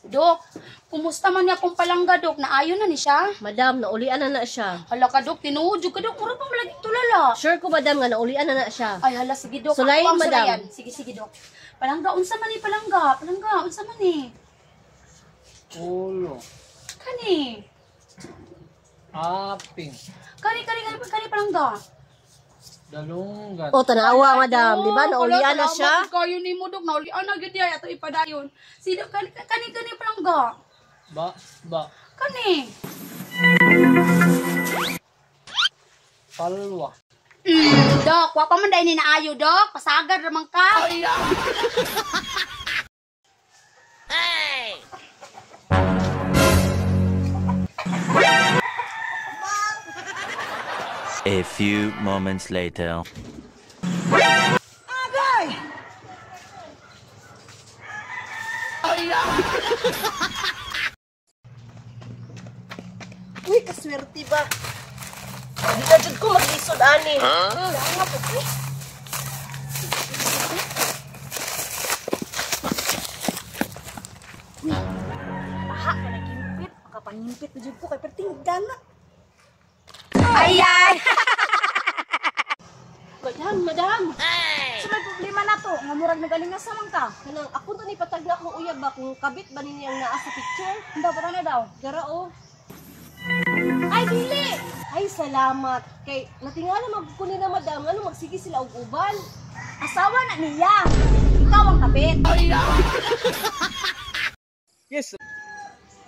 Dok, kumusta man niya kung palangga, Dok? Naayon na ni siya? Madam, naulian na siya. Hala ka, Dok, tinuod ka, Dok. Mura pang malaging tulala. Sure ko, madam, nga naulian na siya. Ay, hala, sige, Dok. Sulayin, Ako ang madam. sulayan. Sige, Dok. Palangga, unsa man ni palangga? Palangga, unsa man ni? Ulo. Kani. Aping. Kani palangga. Dalunggan. O, tanawa, madam. Di ba, naulian na siya? Kayo ni mo, Dok. Naulian na, gid ya. Ato ipadayon. Si Dok, kani palangga. Ba. Kani. Palwa. Dok, wa pa man dahil ni naayo, Dok. Pasagad ramang ka. A few moments later. Uy, kaswerte ba? Di na dyan ko mag-isod, ani. Nga po, uy. Paha, panagimpit. Makapangimpit na dyan ko kay pertinggan na. Ay! Madam. So may problema na to. Nga murag nagalingas naman ka. Kanang, ako to ni patag na akong uyab ba kung kabit ba ninyang naa sa picture? Daw, pa na daw. Gara, o. Ay, dili! Ay, salamat. Kay, natingala magkunin na madam, ano, magsige sila og uban. Asawa na niya. Ikaw ang kabit. Yes.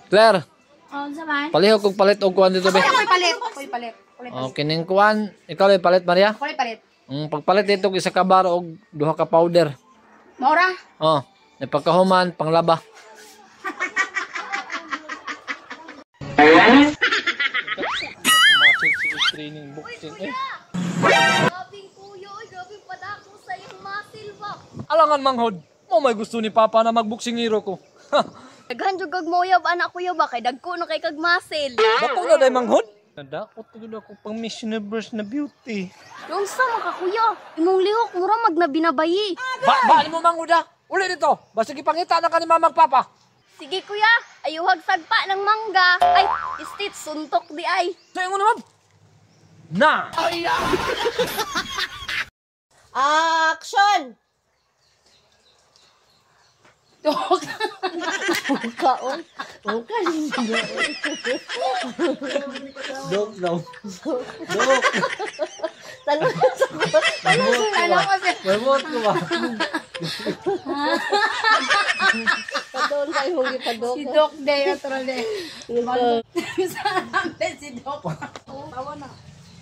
Claire, Sa man? palihog kog palit og kuan dito be. Ako'y palit. Ako'y palit. Oh, kining kuan, ikaw lay palit Maria. Ako'y palit. Pagpalit dito isa ka bar og duha ka powder. Maura? Oh, ipagkahuman panglaba. Training book din eh. Grabing kuya, oy, grabing padako sa iyong muscle ba? Alangan manghod. Mo may gusto ni Papa na magbuksingiro ko. Daghan jud kag moyab anak kuya ba kay dagko na kay kag muscle. Dako na day manghod. Nadakot gud ako pang Miss Universe na beauty. Yung sa ka kuya, imong lihok mura mag na binabayi. Ba mo manghuda. Uli dito. Basta gipangita na ka ni Mama Papa. Sige kuya, ayuhag sagpa ng mangga. Ay, istit suntok di ay. Sa ingon naman. Na. Action! Dok. Kaon. Mukha niya. Dok daw. Dok. Tanong sa ko. Alam ko siya. Mamot ko ba? Padon tayo mong ipadok. Si Doc Day, otro day. Ito. Sarang si Doc. Tawa na.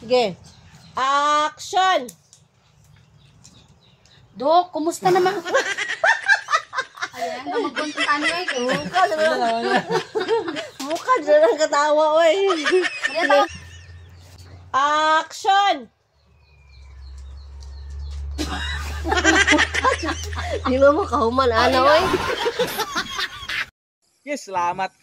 Sige. Action! Dok, kumusta naman? Ayan, magbuntot ano eh. Mukha dyan ang katawa, oy. Action! Di ba makahuman, ano, oy? Yes, salamat.